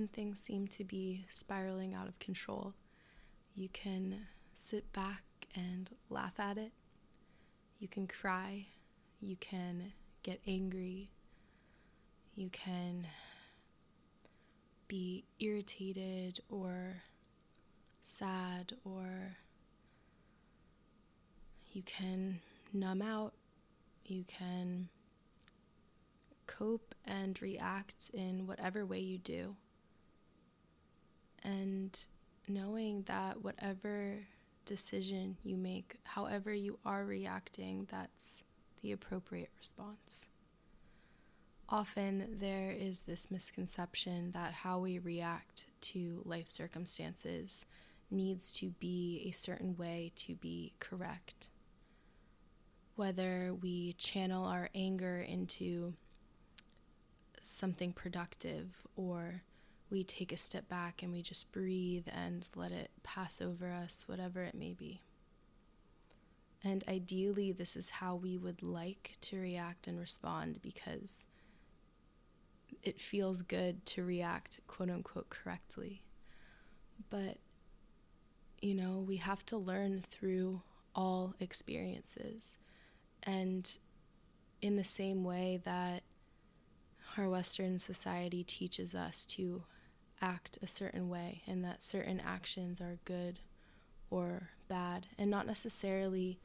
when things seem to be spiraling out of control. You can sit back and laugh at it. You can cry. You can get angry. You can be irritated or sad, or you can numb out. You can cope and react in whatever way you do. And knowing that whatever decision you make, however you are reacting, that's the appropriate response. Often there is this misconception that how we react to life circumstances needs to be a certain way to be correct. Whether we channel our anger into something productive, or we take a step back and we just breathe and let it pass over us, whatever it may be. And ideally, this is how we would like to react and respond, because it feels good to react, quote unquote, correctly. But, we have to learn through all experiences. And in the same way that our Western society teaches us to act a certain way, and that certain actions are good or bad, and not necessarily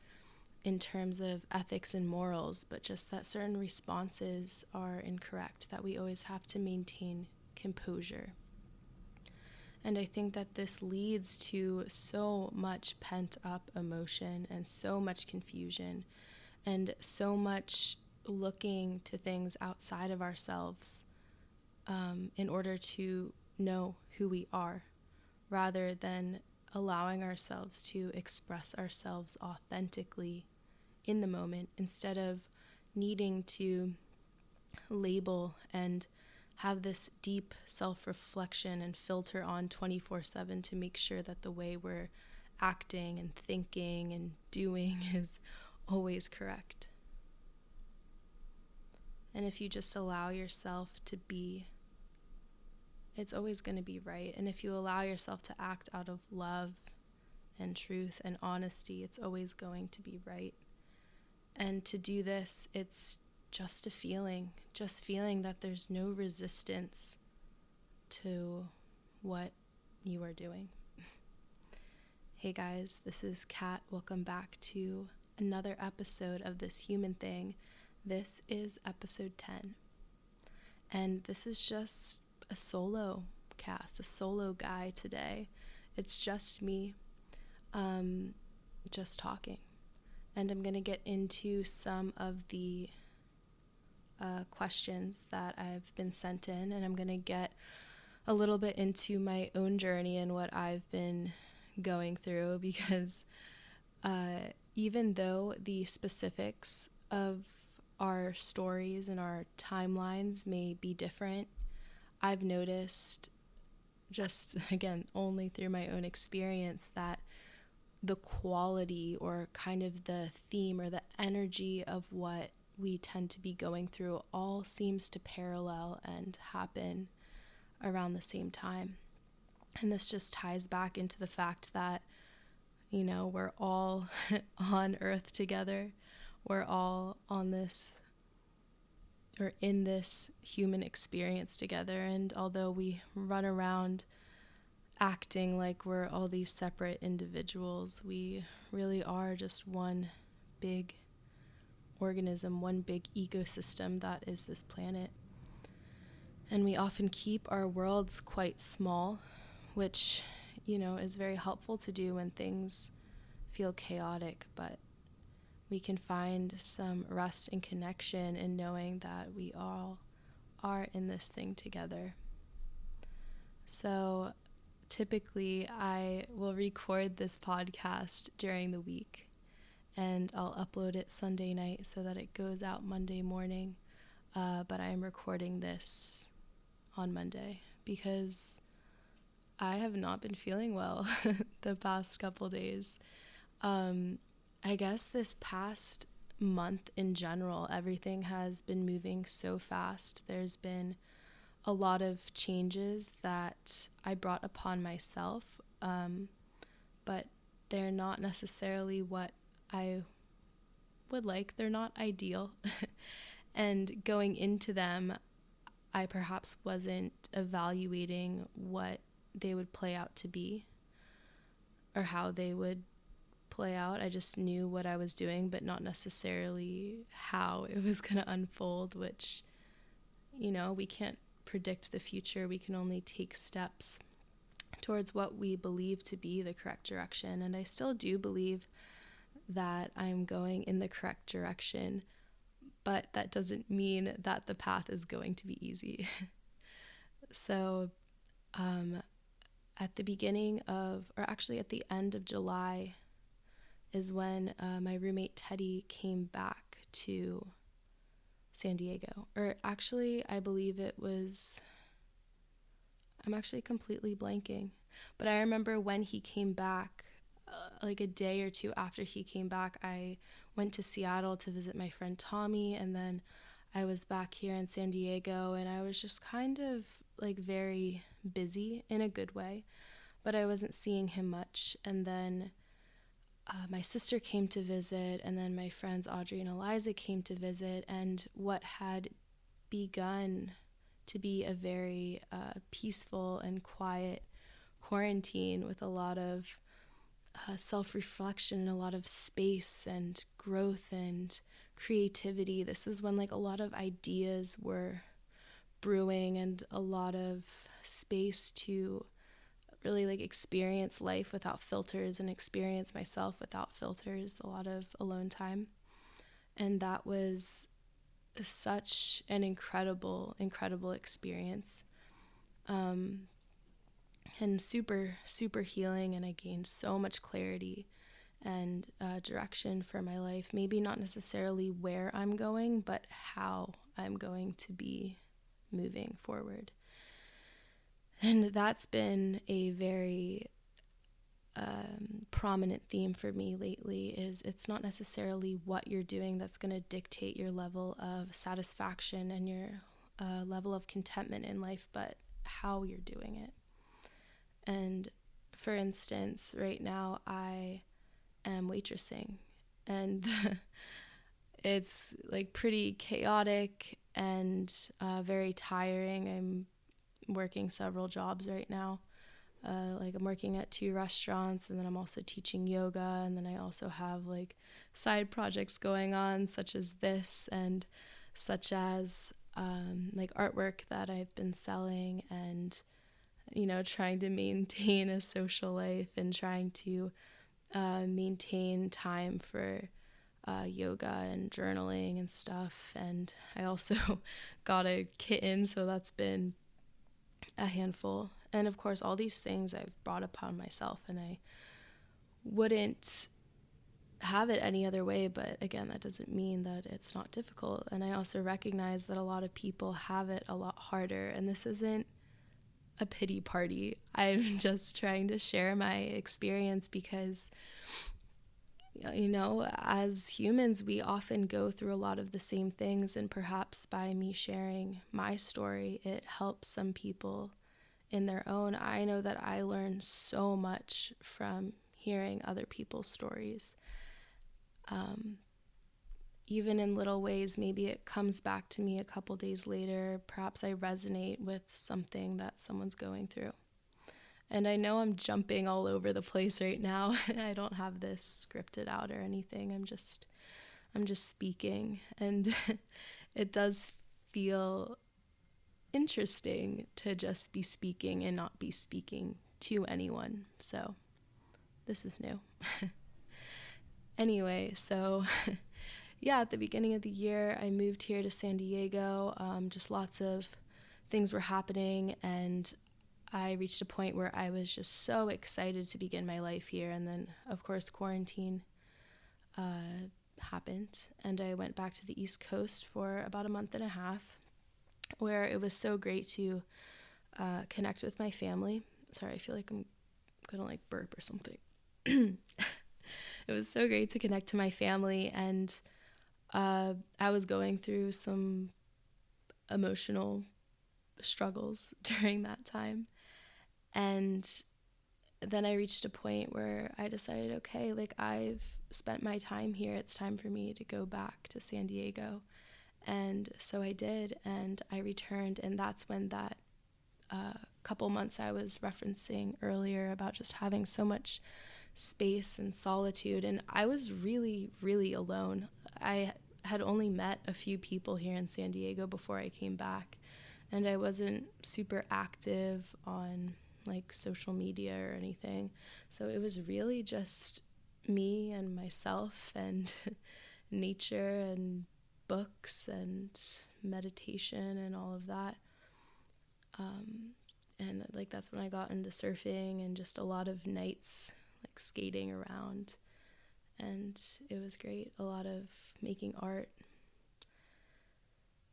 in terms of ethics and morals, but just that certain responses are incorrect, that we always have to maintain composure. And I think that this leads to so much pent-up emotion and so much confusion and so much looking to things outside of ourselves in order to know who we are, rather than allowing ourselves to express ourselves authentically in the moment, instead of needing to label and have this deep self-reflection and filter on 24/7 to make sure that the way we're acting and thinking and doing is always correct. And if you just allow yourself to be, it's always going to be right. And if you allow yourself to act out of love and truth and honesty, it's always going to be right. And to do this, it's just feeling that there's no resistance to what you are doing. Hey guys, this is Kat. Welcome back to another episode of This Human Thing. This is episode 10. And this is just a solo cast, a solo guy today. It's just me, just talking. And I'm going to get into some of the questions that I've been sent in, and I'm going to get a little bit into my own journey and what I've been going through, because even though the specifics of our stories and our timelines may be different, I've noticed, just again, only through my own experience, that the quality or kind of the theme or the energy of what we tend to be going through all seems to parallel and happen around the same time. And this just ties back into the fact that, we're all on Earth together. We're all on this, or in this human experience together. And although we run around acting like we're all these separate individuals, we really are just one big organism, one big ecosystem that is this planet. And we often keep our worlds quite small, which, is very helpful to do when things feel chaotic, but we can find some rest and connection in knowing that we all are in this thing together. So typically I will record this podcast during the week, and I'll upload it Sunday night so that it goes out Monday morning. But I am recording this on Monday because I have not been feeling well the past couple days. I guess this past month in general, everything has been moving so fast. There's been a lot of changes that I brought upon myself, but they're not necessarily what I would like. They're not ideal. And going into them, I perhaps wasn't evaluating what they would play out to be or how they would play out. I just knew what I was doing, but not necessarily how it was going to unfold, which, we can't predict the future. We can only take steps towards what we believe to be the correct direction. And I still do believe that I'm going in the correct direction, but that doesn't mean that the path is going to be easy. So at the end of July is when my roommate Teddy came back to San Diego. Or actually, I believe I'm actually completely blanking. But I remember when he came back, like a day or two after he came back, I went to Seattle to visit my friend Tommy, and then I was back here in San Diego, and I was just kind of like very busy in a good way, but I wasn't seeing him much. And then my sister came to visit, and then my friends Audrey and Eliza came to visit, and what had begun to be a very peaceful and quiet quarantine with a lot of self-reflection and a lot of space and growth and creativity. This was when like a lot of ideas were brewing and a lot of space to really like experience life without filters and experience myself without filters, a lot of alone time. And that was such an incredible experience. And super, super healing, and I gained so much clarity and direction for my life. Maybe not necessarily where I'm going, but how I'm going to be moving forward. And that's been a very prominent theme for me lately. Is it's not necessarily what you're doing that's going to dictate your level of satisfaction and your level of contentment in life, but how you're doing it. And for instance, right now I am waitressing, and it's like pretty chaotic and very tiring. I'm working several jobs right now. I'm working at 2 restaurants, and then I'm also teaching yoga, and then I also have like side projects going on, such as this, and such as like artwork that I've been selling, and trying to maintain a social life and trying to maintain time for yoga and journaling and stuff. And I also got a kitten, so that's been a handful. And of course, all these things I've brought upon myself, and I wouldn't have it any other way. But again, that doesn't mean that it's not difficult. And I also recognize that a lot of people have it a lot harder, and this isn't a pity party. I'm just trying to share my experience because, as humans, we often go through a lot of the same things, and perhaps by me sharing my story, it helps some people in their own. I know that I learn so much from hearing other people's stories. Even in little ways, maybe it comes back to me a couple days later. Perhaps I resonate with something that someone's going through. And I know I'm jumping all over the place right now. I don't have this scripted out or anything. I'm just speaking. And it does feel interesting to just be speaking and not be speaking to anyone. So this is new. Anyway, so yeah, at the beginning of the year, I moved here to San Diego. Just lots of things were happening, and I reached a point where I was just so excited to begin my life here. And then, of course, quarantine happened, and I went back to the East Coast for about a month and a half, where it was so great to connect with my family. Sorry, I feel like I'm gonna burp or something. It was so great to connect to my family, and I was going through some emotional struggles during that time. And then I reached a point where I decided, okay, like I've spent my time here. It's time for me to go back to San Diego. And so I did, and I returned. And that's when that couple months I was referencing earlier about just having so much space and solitude. And I was really, really alone. I had only met a few people here in San Diego before I came back. And I wasn't super active on like social media or anything. So it was really just me and myself and nature and books and meditation and all of that. And like that's when I got into surfing and just a lot of nights like skating around. And it was great. A lot of making art.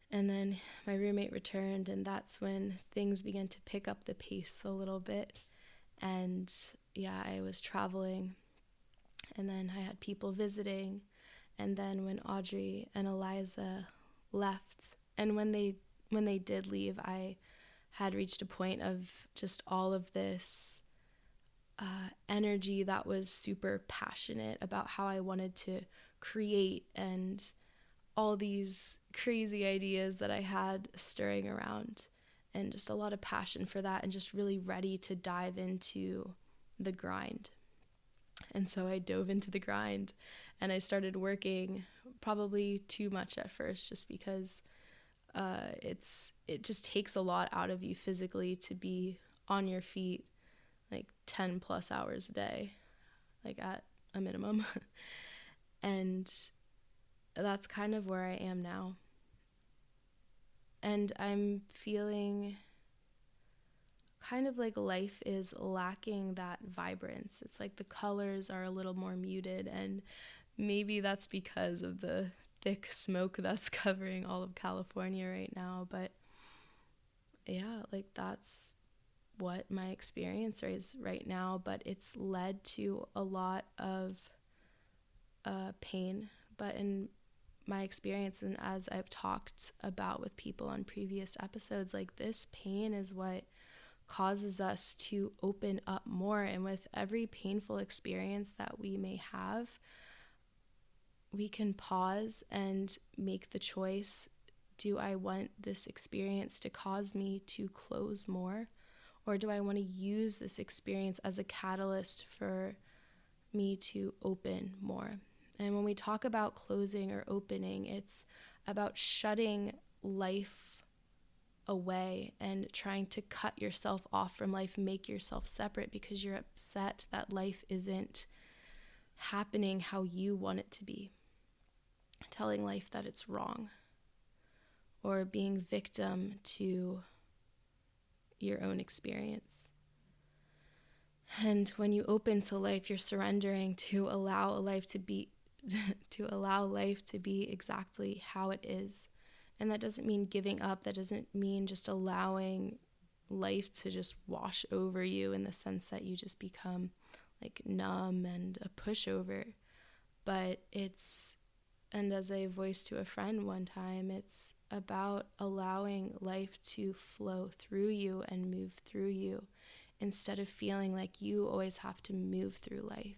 And then my roommate returned, and that's when things began to pick up the pace a little bit. And yeah, I was traveling, and then I had people visiting. And then when Audrey and Eliza left, and when they did leave, I had reached a point of just all of this energy that was super passionate about how I wanted to create, and all these crazy ideas that I had stirring around, and just a lot of passion for that, and just really ready to dive into the grind. And so I dove into the grind, and I started working probably too much at first, just because it just takes a lot out of you physically to be on your feet like 10 plus hours a day, like at a minimum. And that's kind of where I am now. And I'm feeling kind of like life is lacking that vibrance. It's like the colors are a little more muted, and maybe that's because of the thick smoke that's covering all of California right now. But yeah, like that's what my experience is right now. But it's led to a lot of pain. But in my experience, and as I've talked about with people on previous episodes, like this pain is what causes us to open up more. And with every painful experience that we may have, we can pause and make the choice: do I want this experience to cause me to close more, or do I want to use this experience as a catalyst for me to open more? And when we talk about closing or opening, it's about shutting life away and trying to cut yourself off from life, make yourself separate because you're upset that life isn't happening how you want it to be. Telling life that it's wrong, or being victim to your own experience. And when you open to life, you're surrendering to allow life to be exactly how it is. And that doesn't mean giving up. That doesn't mean just allowing life to just wash over you in the sense that you just become like numb and a pushover. But and as I voiced to a friend one time, it's about allowing life to flow through you and move through you, instead of feeling like you always have to move through life,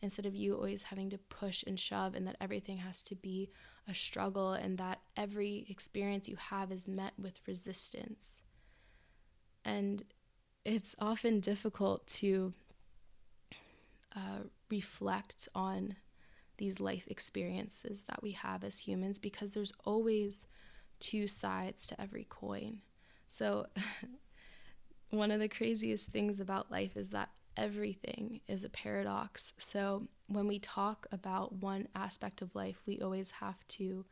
instead of you always having to push and shove, and that everything has to be a struggle, and that every experience you have is met with resistance. And it's often difficult to reflect on these life experiences that we have as humans, because there's always two sides to every coin. So one of the craziest things about life is that everything is a paradox. So when we talk about one aspect of life, we always have to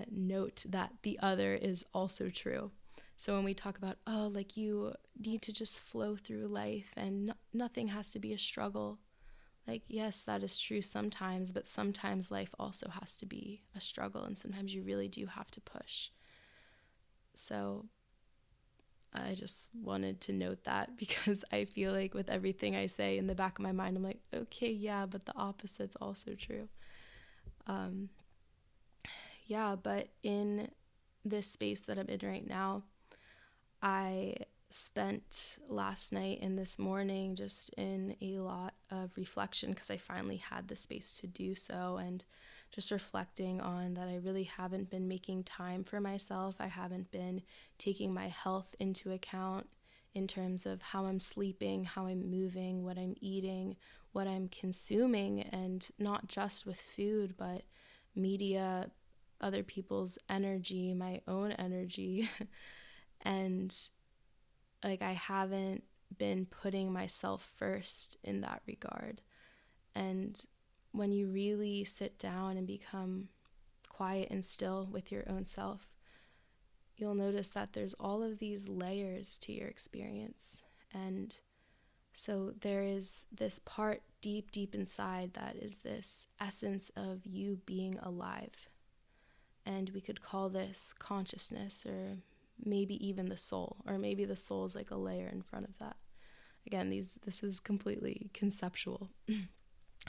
note that the other is also true. So when we talk about, like you need to just flow through life and nothing has to be a struggle. Like, yes, that is true sometimes, but sometimes life also has to be a struggle, and sometimes you really do have to push. So I just wanted to note that, because I feel like with everything I say in the back of my mind, I'm like, okay, yeah, but the opposite's also true. But in this space that I'm in right now, I spent last night and this morning just in a lot of reflection because I finally had the space to do so, and just reflecting on that I really haven't been making time for myself. I haven't been taking my health into account in terms of how I'm sleeping, how I'm moving, what I'm eating, what I'm consuming, and not just with food, but media, other people's energy, my own energy. And like, I haven't been putting myself first in that regard. And when you really sit down and become quiet and still with your own self, you'll notice that there's all of these layers to your experience. And so there is this part deep, deep inside that is this essence of you being alive. And we could call this consciousness, or maybe even the soul, or maybe the soul is like a layer in front of that. Again, this is completely conceptual.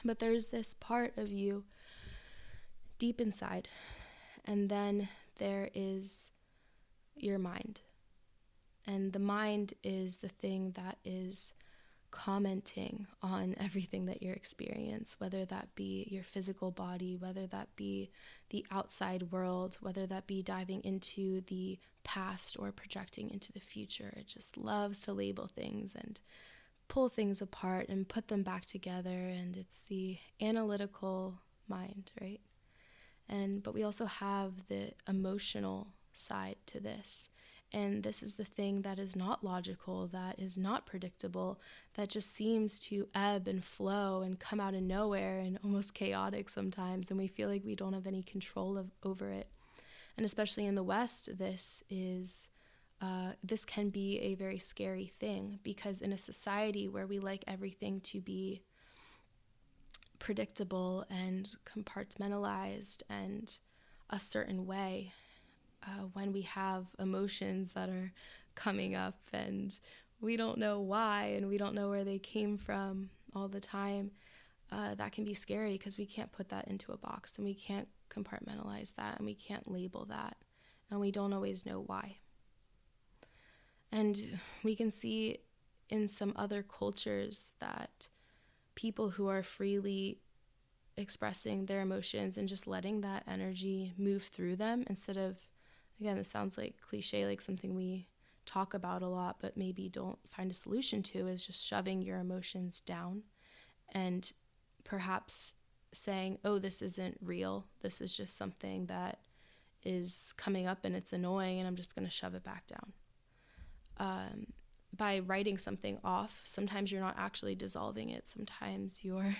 But there's this part of you deep inside. And then there is your mind. And the mind is the thing that is commenting on everything that you experience, whether that be your physical body, whether that be the outside world, whether that be diving into the past or projecting into the future. It just loves to label things and pull things apart and put them back together, and it's the analytical mind, right? But we also have the emotional side to this. And this is the thing that is not logical, that is not predictable, that just seems to ebb and flow and come out of nowhere and almost chaotic sometimes. And we feel like we don't have any control over it. And especially in the West, this can be a very scary thing, because in a society where we like everything to be predictable and compartmentalized and a certain way, when we have emotions that are coming up and we don't know why and we don't know where they came from all the time, that can be scary because we can't put that into a box and we can't compartmentalize that and we can't label that, and we don't always know why. And we can see in some other cultures that people who are freely expressing their emotions and just letting that energy move through them, instead of, again, this sounds like cliche, like something we talk about a lot but maybe don't find a solution to, is just shoving your emotions down and perhaps saying, oh, this isn't real, this is just something that is coming up and it's annoying and I'm just going to shove it back down. By writing something off, sometimes you're not actually dissolving it, sometimes you're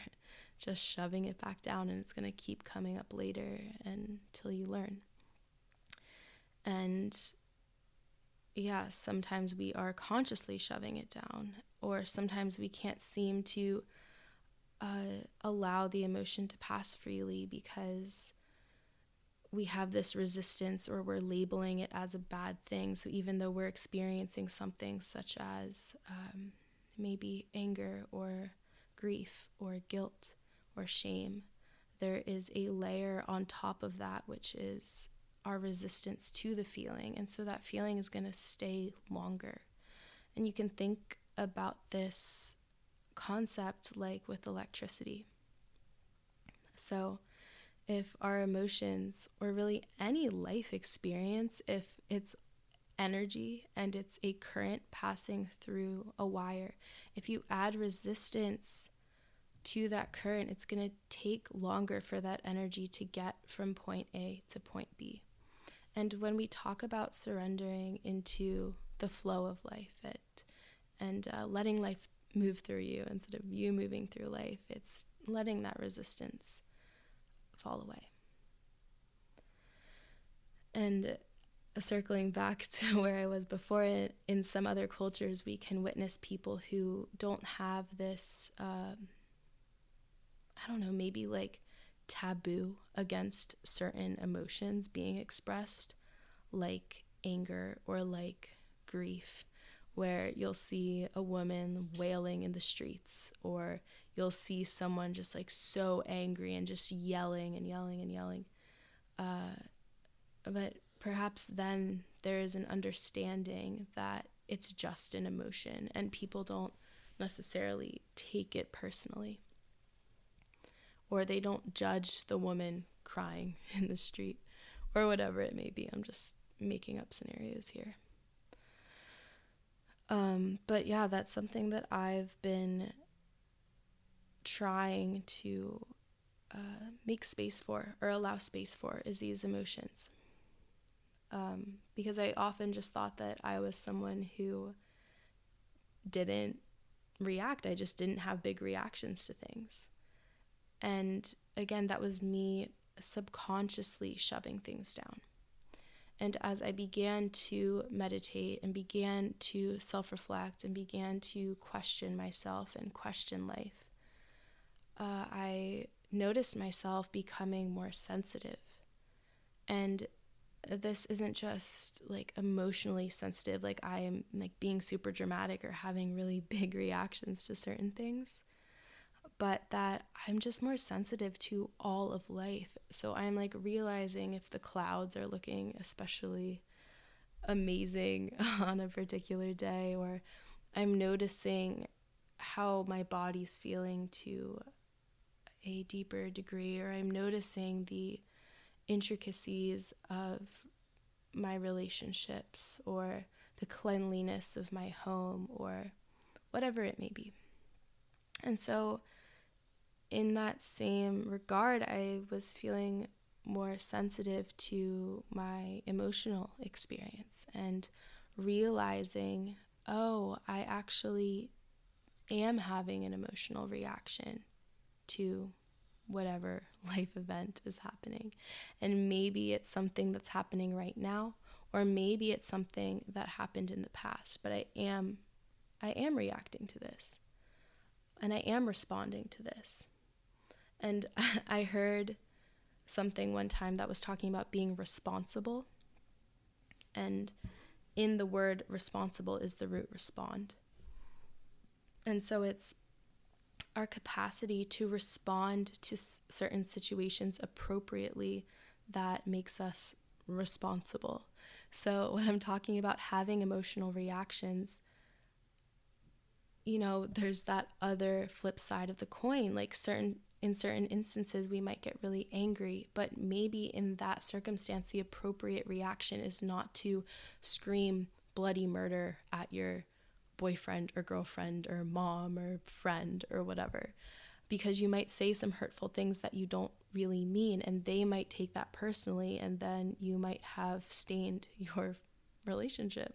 just shoving it back down, and it's going to keep coming up later until you learn. And yeah, sometimes we are consciously shoving it down, or sometimes we can't seem to allow the emotion to pass freely because we have this resistance, or we're labeling it as a bad thing. So even though we're experiencing something such as maybe anger or grief or guilt or shame, there is a layer on top of that, which is our resistance to the feeling. And so that feeling is going to stay longer. And you can think about this concept like with electricity. So if our emotions, or really any life experience, if it's energy and it's a current passing through a wire, if you add resistance to that current, it's going to take longer for that energy to get from point A to point B. And when we talk about surrendering into the flow of life and letting life move through you instead of you moving through life, it's letting that resistance fall away. And circling back to where I was before, in some other cultures, we can witness people who don't have this, maybe like taboo against certain emotions being expressed, like anger or like grief, where you'll see a woman wailing in the streets, or you'll see someone just like so angry and just yelling and yelling and yelling. But perhaps then there is an understanding that it's just an emotion and people don't necessarily take it personally, or they don't judge the woman crying in the street, or whatever it may be. I'm just making up scenarios here. But yeah, that's something that I've been trying to make space for, or allow space for, is these emotions. Because I often just thought that I was someone who didn't react. I just didn't have big reactions to things. And again, that was me subconsciously shoving things down. And as I began to meditate and began to self-reflect and began to question myself and question life, I noticed myself becoming more sensitive. And this isn't just like emotionally sensitive, like I am like being super dramatic or having really big reactions to certain things, but that I'm just more sensitive to all of life. So I'm like realizing if the clouds are looking especially amazing on a particular day, or I'm noticing how my body's feeling to a deeper degree, or I'm noticing the intricacies of my relationships, or the cleanliness of my home, or whatever it may be. And so in that same regard, I was feeling more sensitive to my emotional experience and realizing, oh, I actually am having an emotional reaction to whatever life event is happening. And maybe it's something that's happening right now, or maybe it's something that happened in the past, but I am reacting to this, and I am responding to this. And I heard something one time that was talking about being responsible, and in the word responsible is the root respond. And so it's our capacity to respond to certain situations appropriately that makes us responsible. So when I'm talking about having emotional reactions, you know, there's that other flip side of the coin. Like in certain instances, we might get really angry, but maybe in that circumstance, the appropriate reaction is not to scream bloody murder at your boyfriend or girlfriend or mom or friend or whatever, because you might say some hurtful things that you don't really mean, and they might take that personally, and then you might have stained your relationship,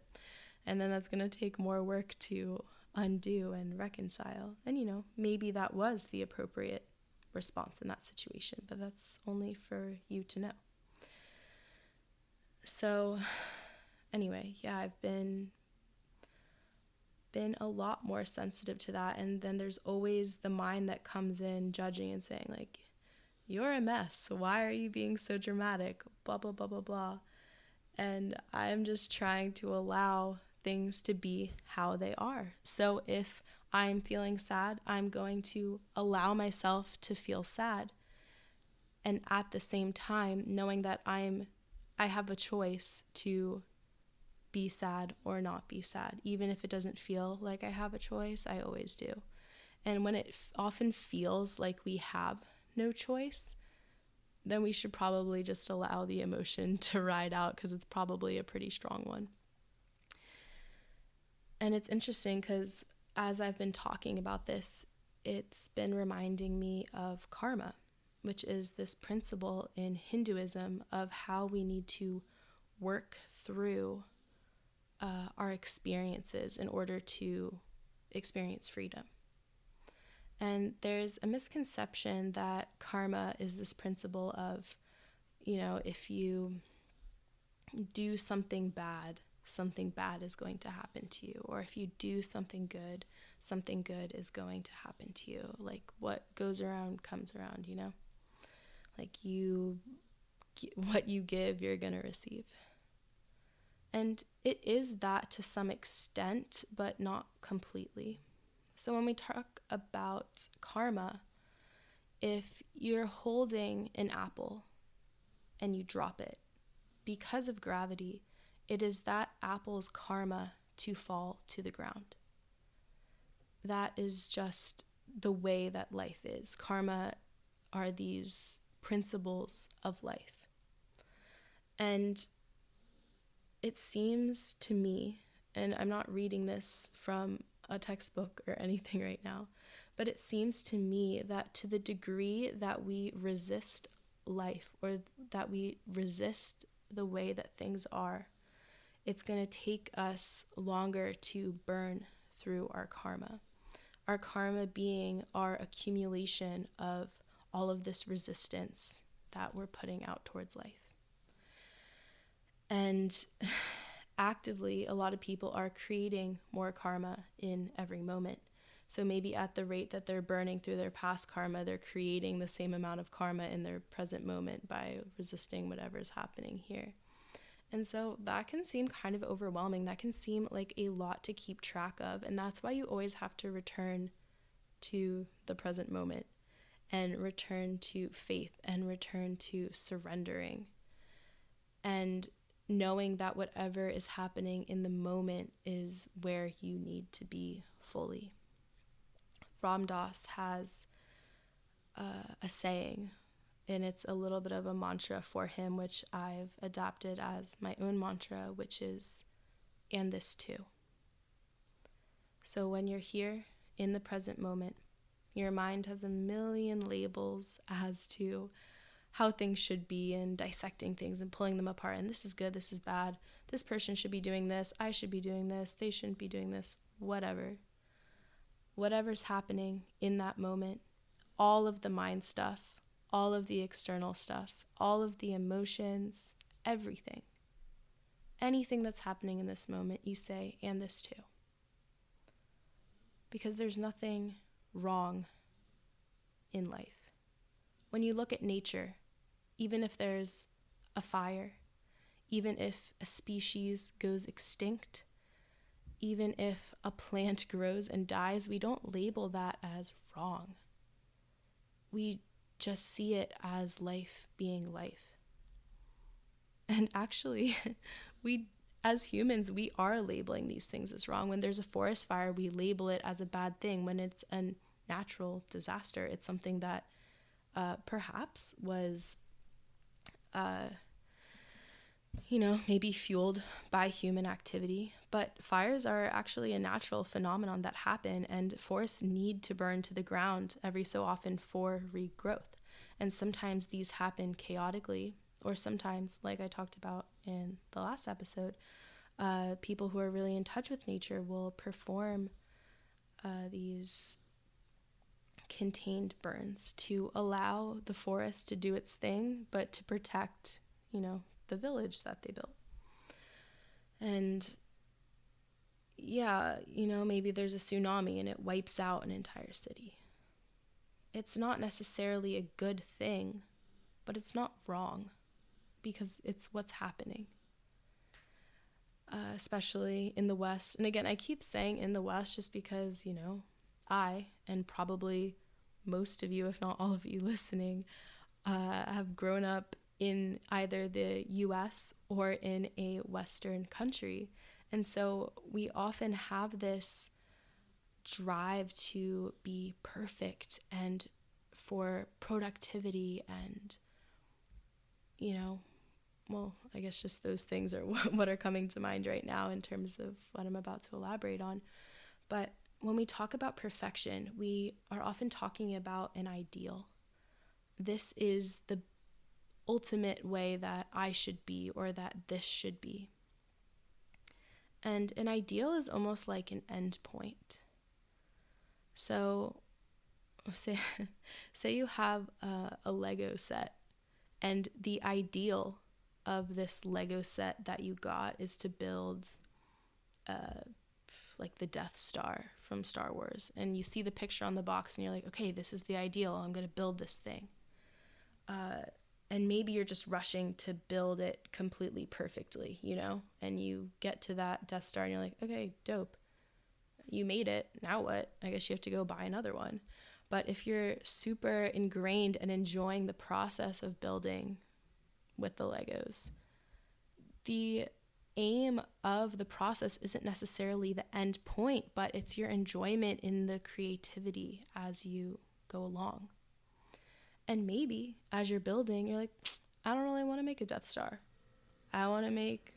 and then that's going to take more work to undo and reconcile. And you know, maybe that was the appropriate response in that situation, but that's only for you to know. So anyway, yeah, I've been a lot more sensitive to that. And then there's always the mind that comes in judging and saying like, you're a mess, why are you being so dramatic, blah blah blah blah blah. And I'm just trying to allow things to be how they are. So if I'm feeling sad, I'm going to allow myself to feel sad, and at the same time knowing that I have a choice to be sad or not be sad. Even if it doesn't feel like I have a choice, I always do. And when it often feels like we have no choice, then we should probably just allow the emotion to ride out, because it's probably a pretty strong one. And it's interesting because as I've been talking about this, it's been reminding me of karma, which is this principle in Hinduism of how we need to work through our experiences in order to experience freedom. And there's a misconception that karma is this principle of, you know, if you do something bad is going to happen to you. Or if you do something good is going to happen to you. Like what goes around comes around, you know? Like what you give, you're going to receive. And it is that to some extent, but not completely. So when we talk about karma, if you're holding an apple and you drop it, because of gravity, it is that apple's karma to fall to the ground. That is just the way that life is. Karma are these principles of life. And it seems to me, and I'm not reading this from a textbook or anything right now, but it seems to me that to the degree that we resist life, or that we resist the way that things are, it's going to take us longer to burn through our karma. Our karma being our accumulation of all of this resistance that we're putting out towards life. And actively, a lot of people are creating more karma in every moment. So maybe at the rate that they're burning through their past karma, they're creating the same amount of karma in their present moment by resisting whatever's happening here. And so that can seem kind of overwhelming. That can seem like a lot to keep track of. And that's why you always have to return to the present moment, and return to faith, and return to surrendering, and knowing that whatever is happening in the moment is where you need to be fully. Ram Dass has a saying, and it's a little bit of a mantra for him, which I've adapted as my own mantra, which is, and this too. So when you're here in the present moment, your mind has a million labels as to how things should be, and dissecting things and pulling them apart. And this is good, this is bad. This person should be doing this. I should be doing this. They shouldn't be doing this. Whatever. Whatever's happening in that moment, all of the mind stuff, all of the external stuff, all of the emotions, everything. Anything that's happening in this moment, you say, and this too. Because there's nothing wrong in life. When you look at nature, even if there's a fire, even if a species goes extinct, even if a plant grows and dies, we don't label that as wrong. We just see it as life being life. And actually, as humans, we are labeling these things as wrong. When there's a forest fire, we label it as a bad thing. When it's a natural disaster, it's something that perhaps was maybe fueled by human activity. But fires are actually a natural phenomenon that happen, and forests need to burn to the ground every so often for regrowth. And sometimes these happen chaotically, or sometimes, like I talked about in the last episode, people who are really in touch with nature will perform these contained burns to allow the forest to do its thing, but to protect, the village that they built. And maybe there's a tsunami and it wipes out an entire city. It's not necessarily a good thing, but it's not wrong, because it's what's happening. Especially in the West. And again, I keep saying in the West just because, I, and probably most of you, if not all of you listening, have grown up in either the US or in a Western country. And so we often have this drive to be perfect and for productivity and, I guess just those things are what are coming to mind right now in terms of what I'm about to elaborate on. But when we talk about perfection, we are often talking about an ideal. This is the ultimate way that I should be, or that this should be. And an ideal is almost like an end point. So say you have a Lego set, and the ideal of this Lego set that you got is to build like the Death Star from Star Wars. And you see the picture on the box and you're like, okay, this is the ideal. I'm going to build this thing. And maybe you're just rushing to build it completely perfectly, and you get to that Death Star and you're like, okay, dope. You made it. Now what? I guess you have to go buy another one. But if you're super ingrained and enjoying the process of building with the Legos, the aim of the process isn't necessarily the end point, but it's your enjoyment in the creativity as you go along. And maybe as you're building, you're like, I don't really want to make a Death Star. I want to make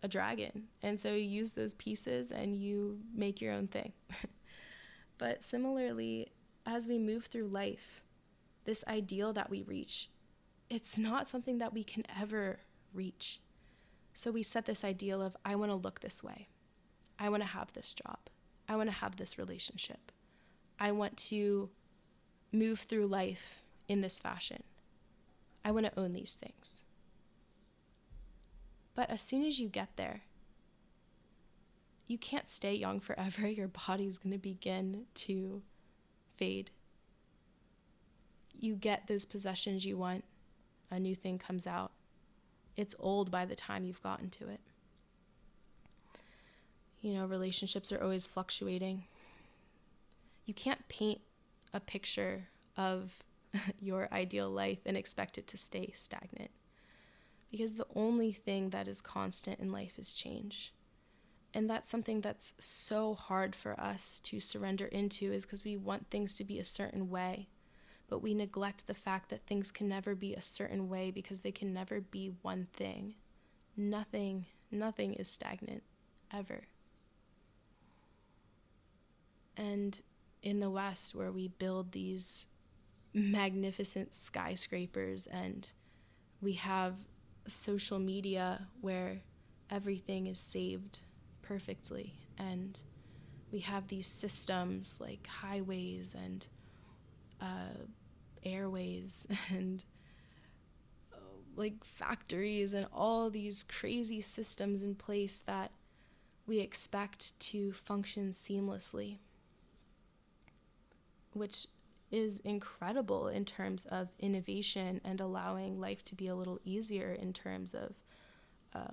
a dragon. And so you use those pieces and you make your own thing. But similarly, as we move through life, this ideal that we reach, it's not something that we can ever reach. So we set this ideal of, I want to look this way. I want to have this job. I want to have this relationship. I want to move through life in this fashion. I want to own these things. But as soon as you get there, you can't stay young forever. Your body's going to begin to fade. You get those possessions you want. A new thing comes out. It's old by the time you've gotten to it. You know, relationships are always fluctuating. You can't paint a picture of your ideal life and expect it to stay stagnant. Because the only thing that is constant in life is change. And that's something that's so hard for us to surrender into, is because we want things to be a certain way. But we neglect the fact that things can never be a certain way because they can never be one thing. Nothing is stagnant, ever. And in the West, where we build these magnificent skyscrapers and we have social media where everything is saved perfectly, and we have these systems like highways and airways and like factories and all these crazy systems in place that we expect to function seamlessly, which is incredible in terms of innovation and allowing life to be a little easier in terms of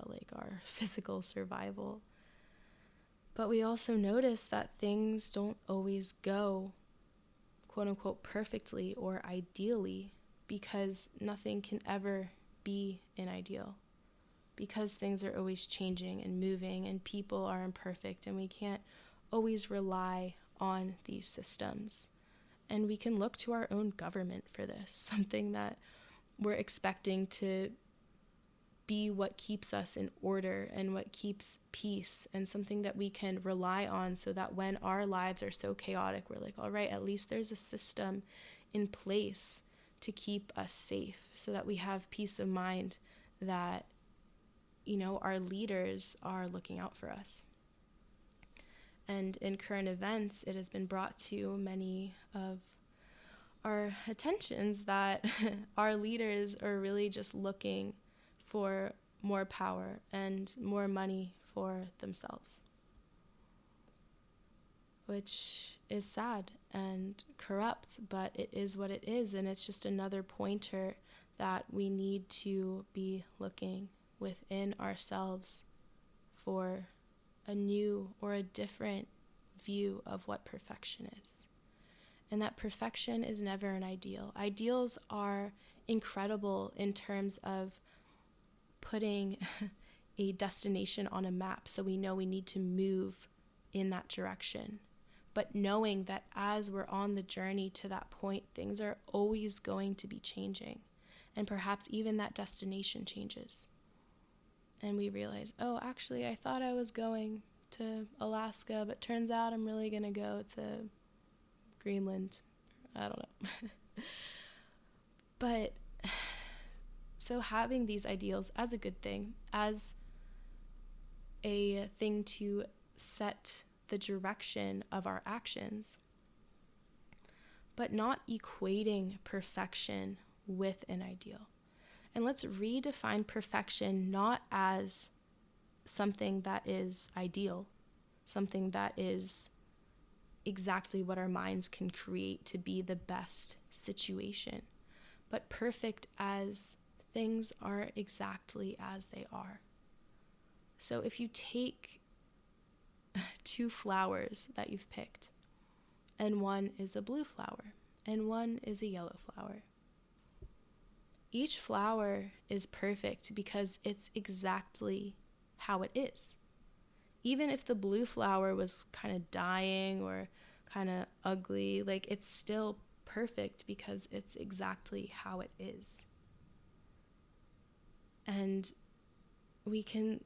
like our physical survival. But we also notice that things don't always go quote unquote perfectly or ideally, because nothing can ever be an ideal, because things are always changing and moving and people are imperfect, and we can't always rely on these systems. And we can look to our own government for this, something that we're expecting to be what keeps us in order and what keeps peace, and something that we can rely on so that when our lives are so chaotic, we're like, all right, at least there's a system in place to keep us safe, so that we have peace of mind that, you know, our leaders are looking out for us. And in current events, it has been brought to many of our attentions that our leaders are really just looking for more power and more money for themselves, which is sad and corrupt, but it is what it is. And it's just another pointer that we need to be looking within ourselves for a new or a different view of what perfection is. And that perfection is never an ideal. Ideals are incredible in terms of putting a destination on a map so we know we need to move in that direction. But knowing that as we're on the journey to that point, things are always going to be changing. And perhaps even that destination changes. And we realize, oh, actually, I thought I was going to Alaska, but turns out I'm really going to go to Greenland. I don't know. But so having these ideals as a good thing, as a thing to set the direction of our actions, but not equating perfection with an ideal. And let's redefine perfection not as something that is ideal, something that is exactly what our minds can create to be the best situation, but perfect as things are exactly as they are. So if you take two flowers that you've picked, and one is a blue flower, and one is a yellow flower, each flower is perfect because it's exactly how it is. Even if the blue flower was kind of dying or kind of ugly, like it's still perfect because it's exactly how it is. And we can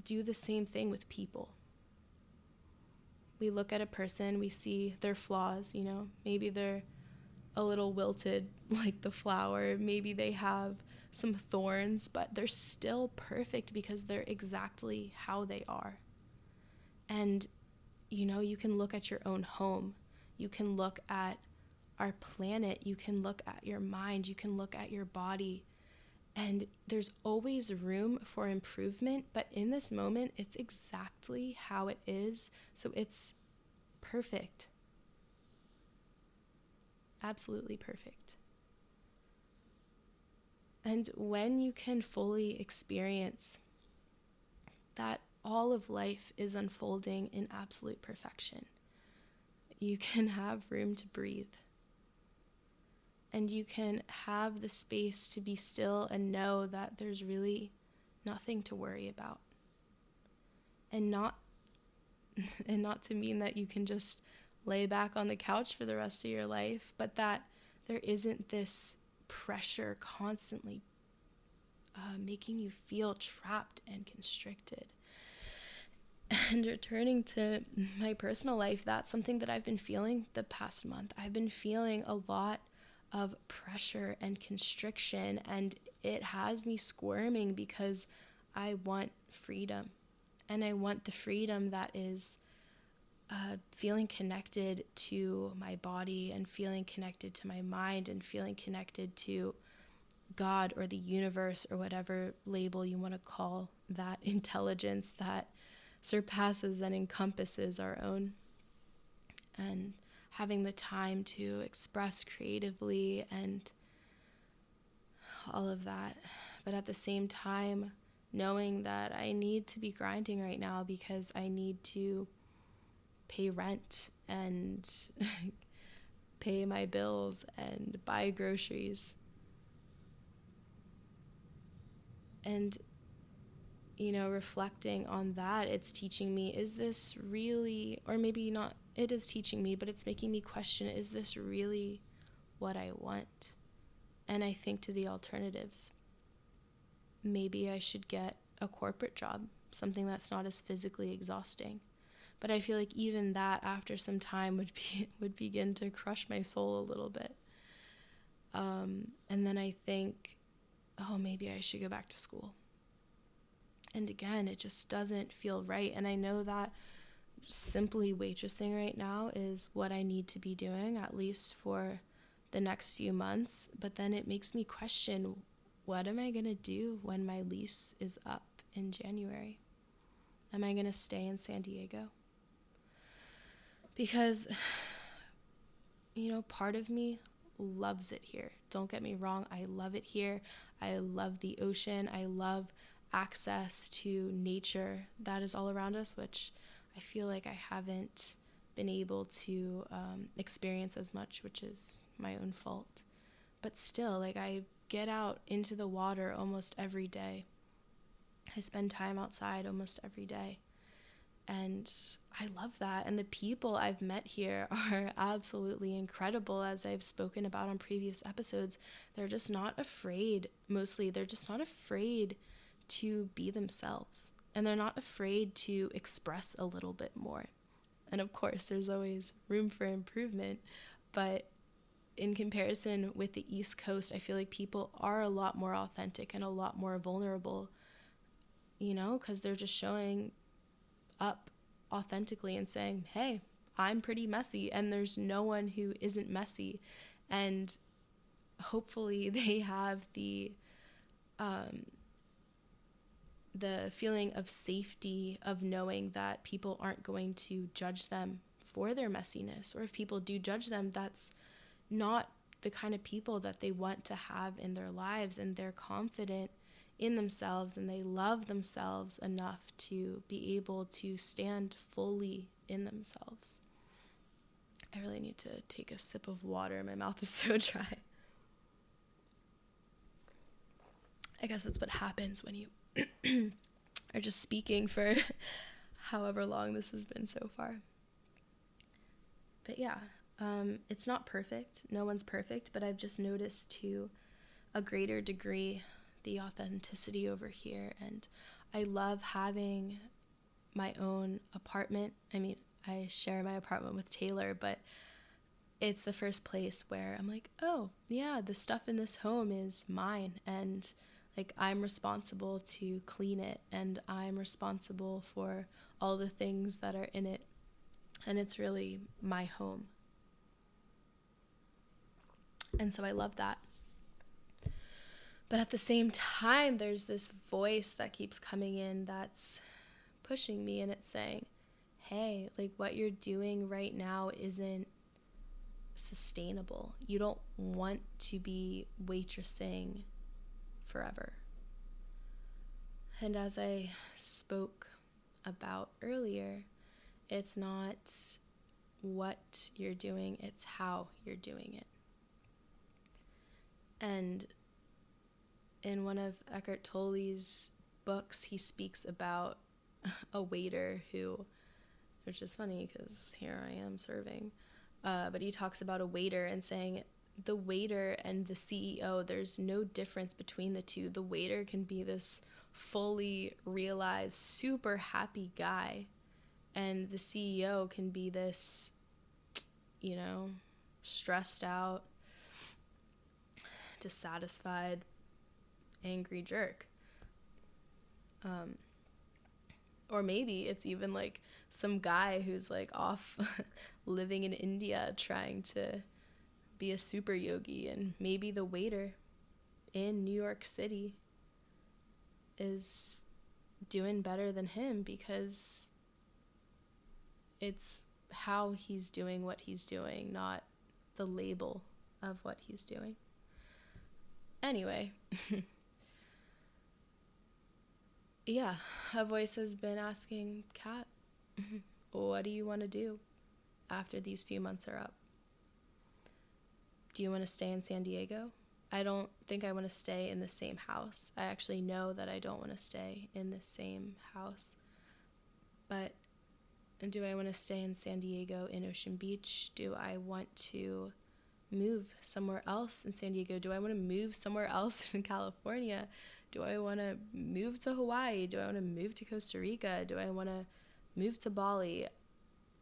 do the same thing with people. We look at a person, we see their flaws, maybe they're a little wilted like the flower, maybe they have some thorns, but they're still perfect because they're exactly how they are. And you can look at your own home, you can look at our planet, you can look at your mind, you can look at your body, and there's always room for improvement, but in this moment, it's exactly how it is, so it's perfect. Absolutely perfect. And when you can fully experience that all of life is unfolding in absolute perfection, you can have room to breathe. And you can have the space to be still and know that there's really nothing to worry about. And not to mean that you can just lay back on the couch for the rest of your life, but that there isn't this pressure constantly making you feel trapped and constricted. And returning to my personal life, that's something that I've been feeling the past month. I've been feeling a lot of pressure and constriction, and it has me squirming because I want freedom. And I want the freedom that is feeling connected to my body and feeling connected to my mind and feeling connected to God or the universe or whatever label you want to call that intelligence that surpasses and encompasses our own. And having the time to express creatively and all of that. But at the same time, knowing that I need to be grinding right now because I need to pay rent and pay my bills and buy groceries. And, reflecting on that, it's teaching me, is this really, or maybe not, it is teaching me, but it's making me question, is this really what I want? And I think to the alternatives. Maybe I should get a corporate job, something that's not as physically exhausting. But I feel like even that, after some time, would begin to crush my soul a little bit. And then I think, maybe I should go back to school. And again, it just doesn't feel right. And I know that simply waitressing right now is what I need to be doing, at least for the next few months. But then it makes me question, what am I going to do when my lease is up in January? Am I going to stay in San Diego? Because, part of me loves it here. Don't get me wrong. I love it here. I love the ocean. I love access to nature that is all around us, which I feel like I haven't been able to experience as much, which is my own fault. But still, I get out into the water almost every day. I spend time outside almost every day. And I love that. And the people I've met here are absolutely incredible, as I've spoken about on previous episodes. They're just not afraid, they're just not afraid to be themselves. And they're not afraid to express a little bit more. And of course, there's always room for improvement. But in comparison with the East Coast, I feel like people are a lot more authentic and a lot more vulnerable, because they're just showing up authentically and saying, hey, I'm pretty messy, and there's no one who isn't messy. And hopefully they have the feeling of safety of knowing that people aren't going to judge them for their messiness, or if people do judge them, that's not the kind of people that they want to have in their lives, and they're confident in themselves and they love themselves enough to be able to stand fully in themselves. I really need to take a sip of water. My mouth is so dry. I guess that's what happens when you are just speaking for however long this has been so far. But yeah, it's not perfect. No one's perfect, but I've just noticed to a greater degree the authenticity over here. And I love having my own apartment. I mean, I share my apartment with Taylor, but it's the first place where I'm like, oh, yeah, the stuff in this home is mine. And like, I'm responsible to clean it, and I'm responsible for all the things that are in it. And it's really my home. And so I love that. But at the same time, there's this voice that keeps coming in that's pushing me, and it's saying, hey, like, what you're doing right now isn't sustainable. You don't want to be waitressing forever. And as I spoke about earlier, it's not what you're doing, it's how you're doing it. And in one of Eckhart Tolle's books, he speaks about a waiter who, which is funny because here I am serving, but he talks about a waiter and saying the waiter and the CEO, there's no difference between the two. The waiter can be this fully realized, super happy guy, and the CEO can be this, stressed out, dissatisfied, angry jerk. Or maybe it's even like some guy who's like off living in India trying to be a super yogi, and maybe the waiter in New York City is doing better than him because it's how he's doing what he's doing, not the label of what he's doing. Anyway, yeah, a voice has been asking, Kat, what do you want to do after these few months are up? Do you want to stay in San Diego? I don't think I want to stay in the same house. I actually know that I don't want to stay in the same house. But do I want to stay in San Diego in Ocean Beach? Do I want to move somewhere else in San Diego? Do I want to move somewhere else in California? Do I want to move to Hawaii? Do I want to move to Costa Rica? Do I want to move to Bali?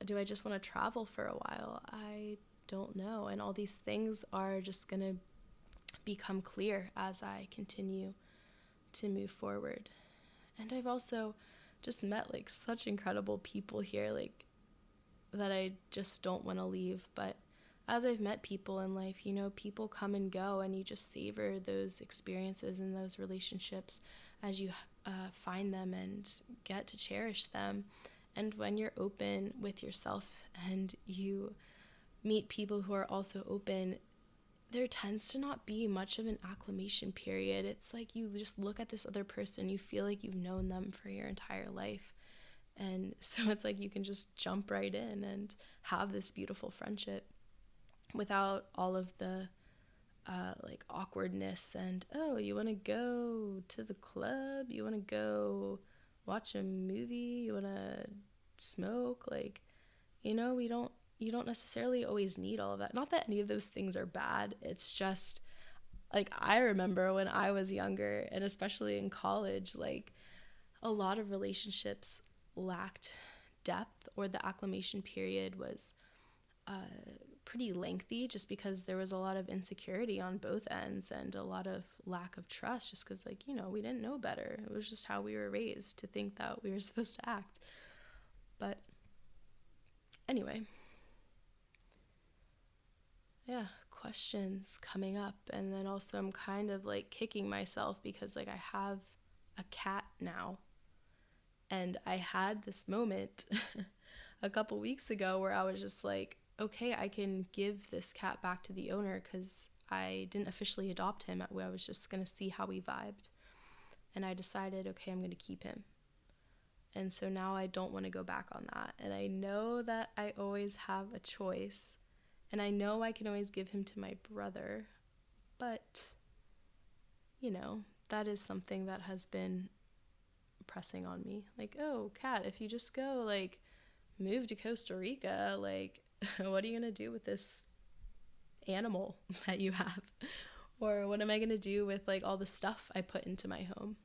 Do I just want to travel for a while? I don't know. And all these things are just going to become clear as I continue to move forward. And I've also just met like such incredible people here, like that I just don't want to leave. But as I've met people in life, people come and go, and you just savor those experiences and those relationships as you find them and get to cherish them. And when you're open with yourself and you meet people who are also open, there tends to not be much of an acclimation period. It's like you just look at this other person, you feel like you've known them for your entire life. And so it's like you can just jump right in and have this beautiful friendship without all of the like awkwardness and, oh, you want to go to the club? You want to go watch a movie? You want to smoke? Like, you don't necessarily always need all of that. Not that any of those things are bad. It's just like, I remember when I was younger, and especially in college, like a lot of relationships lacked depth, or the acclimation period was pretty lengthy just because there was a lot of insecurity on both ends and a lot of lack of trust, just because we didn't know better. It was just how we were raised to think that we were supposed to act. But anyway, yeah, questions coming up. And then also I'm kind of like kicking myself because like I have a cat now, and I had this moment a couple weeks ago where I was just like, okay, I can give this cat back to the owner because I didn't officially adopt him. I was just going to see how we vibed. And I decided, okay, I'm going to keep him. And so now I don't want to go back on that. And I know that I always have a choice. And I know I can always give him to my brother. But, that is something that has been pressing on me. Like, oh, Kat, if you just go, like, move to Costa Rica, like, what are you going to do with this animal that you have? Or what am I going to do with, like, all the stuff I put into my home?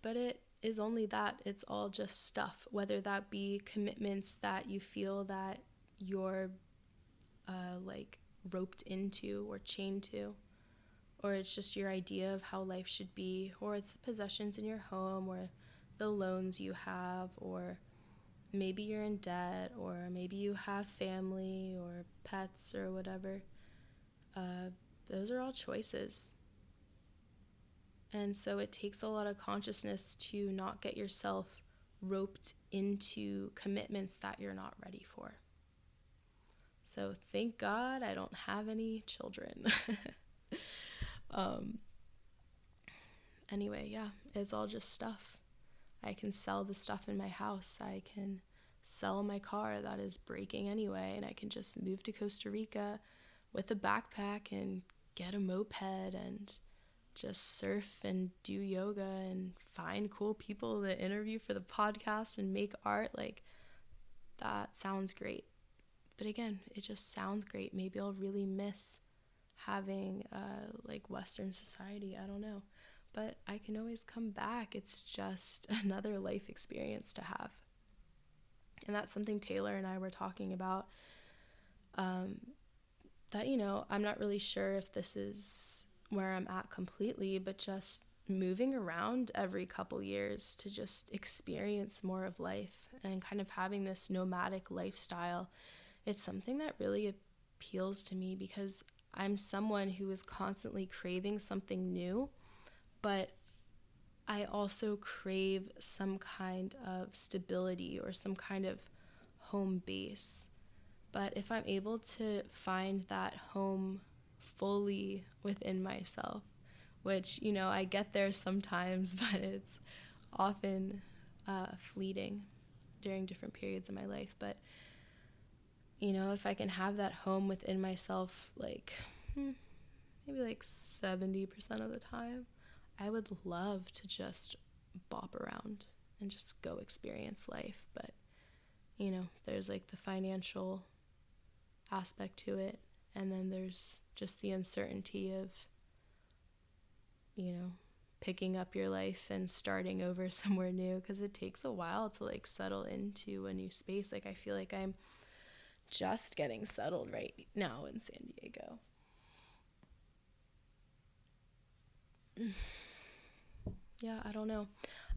But it is only that. It's all just stuff, whether that be commitments that you feel that you're, like, roped into or chained to, or it's just your idea of how life should be, or it's the possessions in your home, or the loans you have, or maybe you're in debt, or maybe you have family or pets or whatever. Those are all choices. And so it takes a lot of consciousness to not get yourself roped into commitments that you're not ready for. So thank God I don't have any children. Anyway, yeah, it's all just stuff. I can sell the stuff in my house. I can sell my car that is breaking anyway, and I can just move to Costa Rica with a backpack and get a moped and just surf and do yoga and find cool people to interview for the podcast and make art. Like, that sounds great. But again, it just sounds great. Maybe I'll really miss having like Western society. I don't know. But I can always come back. It's just another life experience to have. And that's something Taylor and I were talking about. That, you know, I'm not really sure if this is where I'm at completely, but just moving around every couple years to just experience more of life and kind of having this nomadic lifestyle. It's something that really appeals to me because I'm someone who is constantly craving something new, but I also crave some kind of stability or some kind of home base. But if I'm able to find that home fully within myself, which, you know, I get there sometimes, but it's often fleeting during different periods of my life. But, you know, if I can have that home within myself, like maybe like 70% of the time, I would love to just bop around and just go experience life. But, you know, there's like the financial aspect to it, and then there's just the uncertainty of, you know, picking up your life and starting over somewhere new, because it takes a while to like settle into a new space. Like, I feel like I'm just getting settled right now in San Diego. Yeah, I don't know.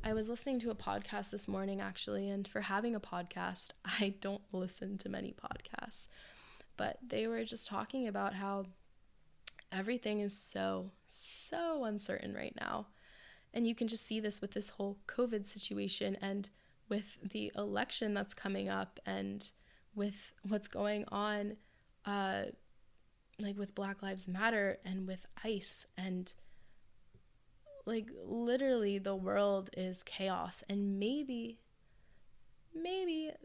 I was listening to a podcast this morning, actually, and for having a podcast, I don't listen to many podcasts, but they were just talking about how everything is so uncertain right now. And you can just see this with this whole COVID situation and with the election that's coming up and with what's going on, like with Black Lives Matter and with ICE, and like literally the world is chaos. And maybe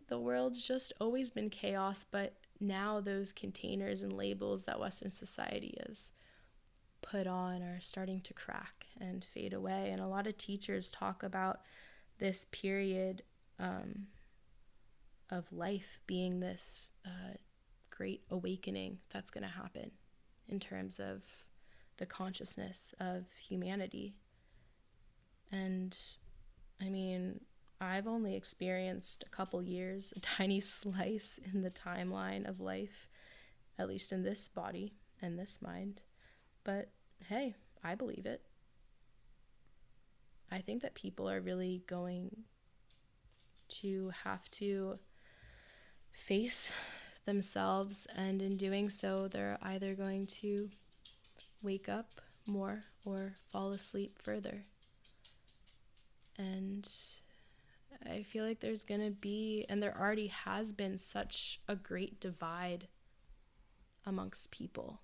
the world's just always been chaos, but now those containers and labels that Western society has put on are starting to crack and fade away. And a lot of teachers talk about this period of life being this great awakening that's going to happen in terms of the consciousness of humanity. And I mean, I've only experienced a couple years, a tiny slice in the timeline of life, at least in this body and this mind. But hey, I believe it. I think that people are really going to have to face themselves, and in doing so, they're either going to wake up more or fall asleep further. And I feel like there's going to be, and there already has been, such a great divide amongst people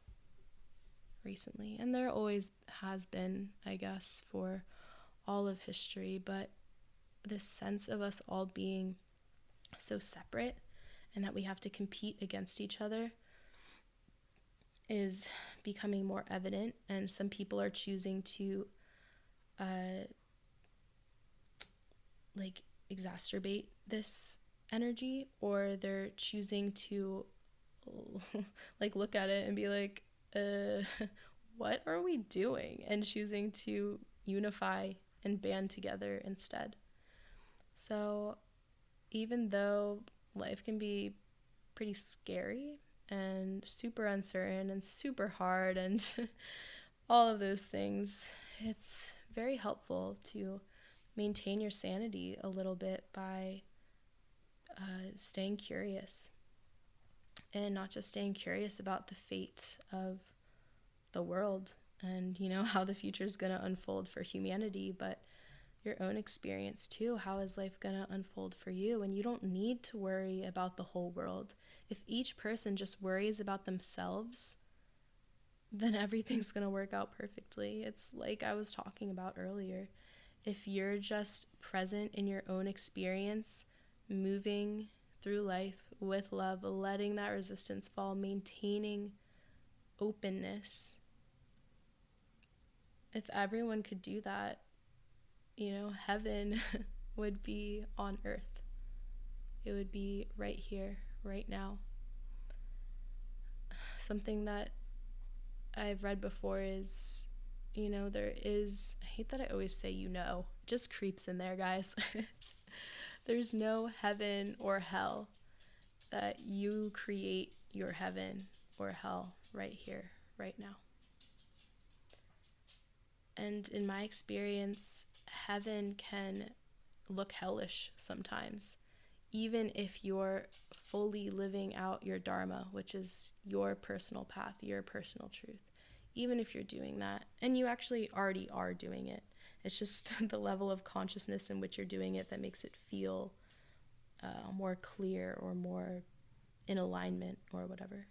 recently. And there always has been, I guess, for all of history. But this sense of us all being so separate and that we have to compete against each other is becoming more evident, and some people are choosing to like exacerbate this energy, or they're choosing to like look at it and be like, what are we doing? And choosing to unify and band together instead. So even though life can be pretty scary and super uncertain and super hard and all of those things, it's very helpful to maintain your sanity a little bit by staying curious, and not just staying curious about the fate of the world and, you know, how the future is going to unfold for humanity, but your own experience too. How is life going to unfold for you? And you don't need to worry about the whole world. If each person just worries about themselves, then everything's going to work out perfectly. It's like I was talking about earlier. If you're just present in your own experience, moving through life with love, letting that resistance fall, maintaining openness, if everyone could do that, you know, heaven would be on earth. It would be right here, right now. Something that I've read before is, you know, there is, I hate that I always say, you know, it just creeps in there, guys. There's no heaven or hell. That you create your heaven or hell right here, right now. And in my experience, heaven can look hellish sometimes, even if you're fully living out your dharma, which is your personal path, your personal truth. Even if you're doing that, and you actually already are doing it, it's just the level of consciousness in which you're doing it that makes it feel more clear or more in alignment or whatever.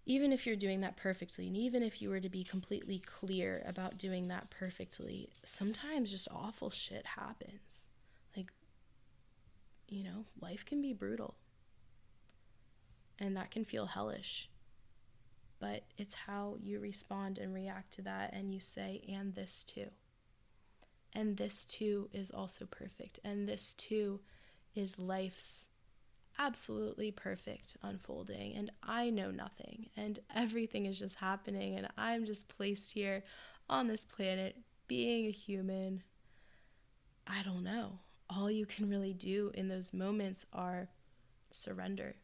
Even if you're doing that perfectly, and even if you were to be completely clear about doing that perfectly, sometimes just awful shit happens. Like, you know, life can be brutal. And that can feel hellish. But it's how you respond and react to that, and you say, and this too. And this too is also perfect. And this too is life's absolutely perfect unfolding, and I know nothing, and everything is just happening, and I'm just placed here on this planet being a human. I don't know. All you can really do in those moments are surrender.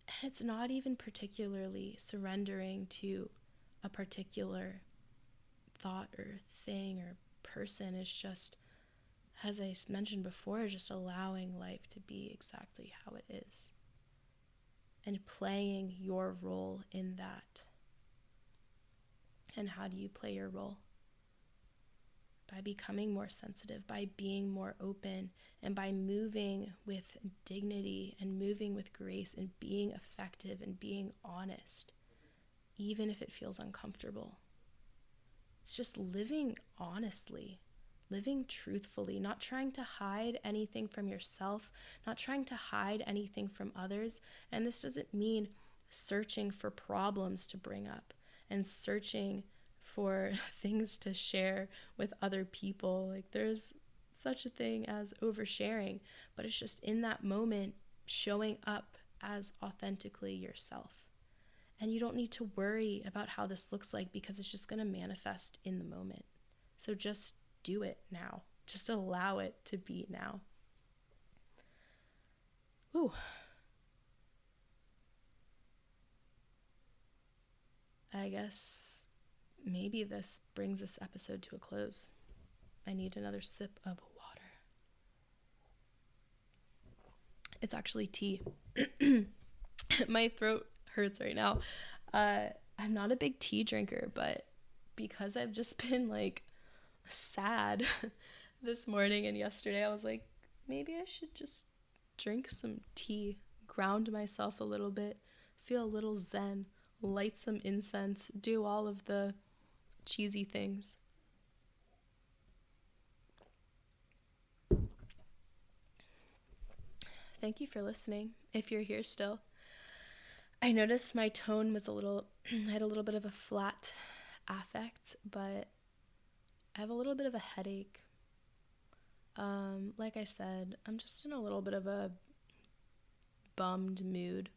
And it's not even particularly surrendering to a particular thought or thing or person. It's just, as I mentioned before, just allowing life to be exactly how it is and playing your role in that. And how do you play your role? By becoming more sensitive, by being more open, and by moving with dignity and moving with grace and being effective and being honest, even if it feels uncomfortable. It's just living honestly. Living truthfully, not trying to hide anything from yourself, not trying to hide anything from others. And this doesn't mean searching for problems to bring up and searching for things to share with other people. Like, there's such a thing as oversharing, but it's just in that moment showing up as authentically yourself. And you don't need to worry about how this looks like, because it's just going to manifest in the moment. So just do it now. Just allow it to be now. Ooh. I guess maybe this brings this episode to a close. I need another sip of water. It's actually tea. My throat hurts right now. I'm not a big tea drinker, but because I've just been like sad this morning and yesterday, I was like, maybe I should just drink some tea, ground myself a little bit, feel a little zen, light some incense, do all of the cheesy things. Thank you for listening, if you're here still. I noticed my tone was I had a little bit of a flat affect, but I have a little bit of a headache. Like I said, I'm just in a little bit of a bummed mood.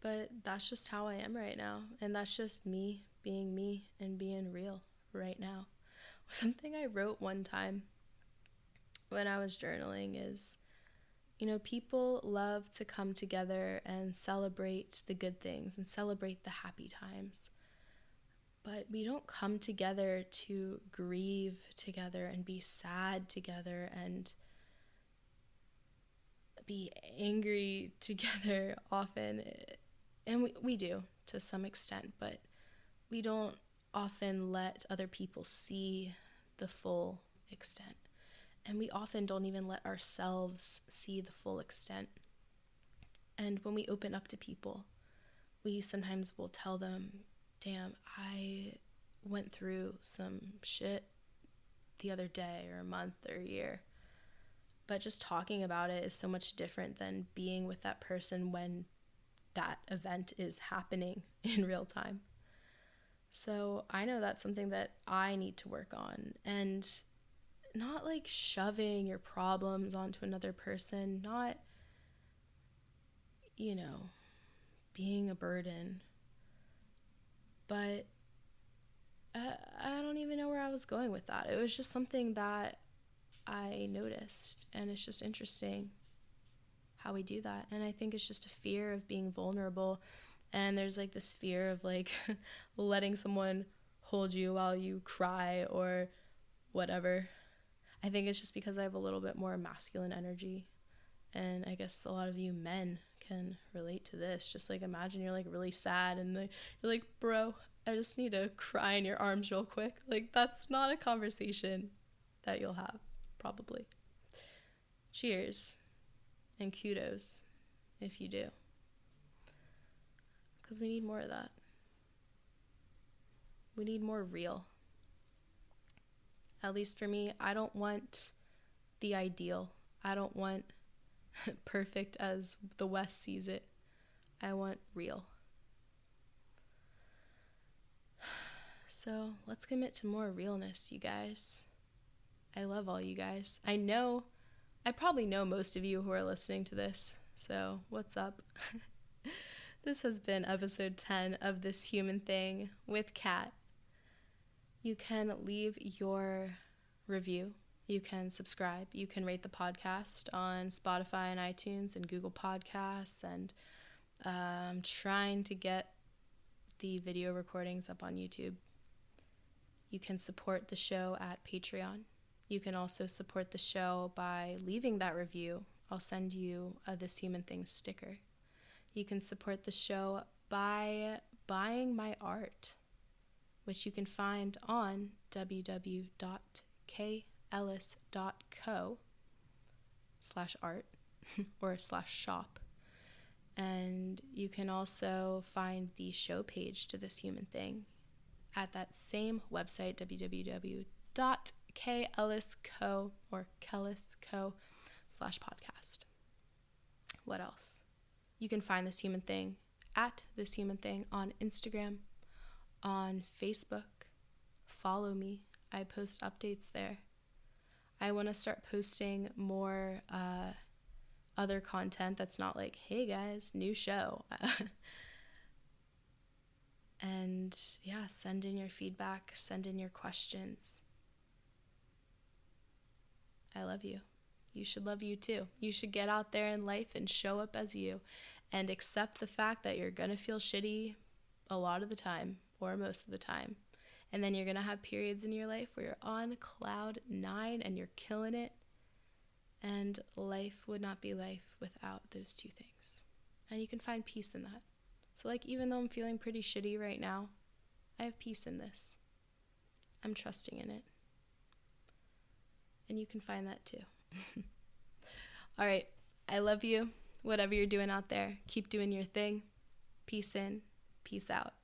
But that's just how I am right now. And that's just me and being real right now. Something I wrote one time when I was journaling is, people love to come together and celebrate the good things and celebrate the happy times. But we don't come together to grieve together and be sad together and be angry together often. And we do to some extent, but we don't often let other people see the full extent. And we often don't even let ourselves see the full extent. And when we open up to people, we sometimes will tell them, damn, I went through some shit the other day or a month or a year. But just talking about it is so much different than being with that person when that event is happening in real time. So I know that's something that I need to work on, and not like shoving your problems onto another person, not, being a burden. But I don't even know where I was going with that. It was just something that I noticed, and it's just interesting how we do that. And I think it's just a fear of being vulnerable, and there's like this fear of like letting someone hold you while you cry or whatever. I think it's just because I have a little bit more masculine energy, and I guess a lot of you men can relate to this. Just like imagine you're like really sad and you're like, bro, I just need to cry in your arms real quick. Like, that's not a conversation that you'll have, probably. Cheers and kudos if you do, because we need more of that. We need more real. At least for me, I don't want the ideal. I don't want perfect as the West sees it. I want real. So let's commit to more realness, you guys. I love all you guys. I probably know most of you who are listening to this, so what's up? This has been episode 10 of This Human Thing with Kat. You can leave your review. You can subscribe. You can rate the podcast on Spotify and iTunes and Google Podcasts. And I'm trying to get the video recordings up on YouTube. You can support the show at Patreon. You can also support the show by leaving that review. I'll send you a This Human Thing sticker. You can support the show by buying my art, which you can find on www.kellis.co/art or /shop. And you can also find the show page to This Human Thing at that same website, www.kellisco or kellisco/podcast. What else? You can find This Human Thing at This Human Thing on Instagram, on Facebook. Follow me. I post updates there. I want to start posting more other content that's not like, hey guys, new show. And yeah, send in your feedback, send in your questions. I love you. You should love you too. You should get out there in life and show up as you and accept the fact that you're going to feel shitty a lot of the time or most of the time. And then you're going to have periods in your life where you're on cloud 9 and you're killing it. And life would not be life without those two things. And you can find peace in that. So like, even though I'm feeling pretty shitty right now, I have peace in this. I'm trusting in it. And you can find that too. All right. I love you. Whatever you're doing out there, keep doing your thing. Peace in, peace out.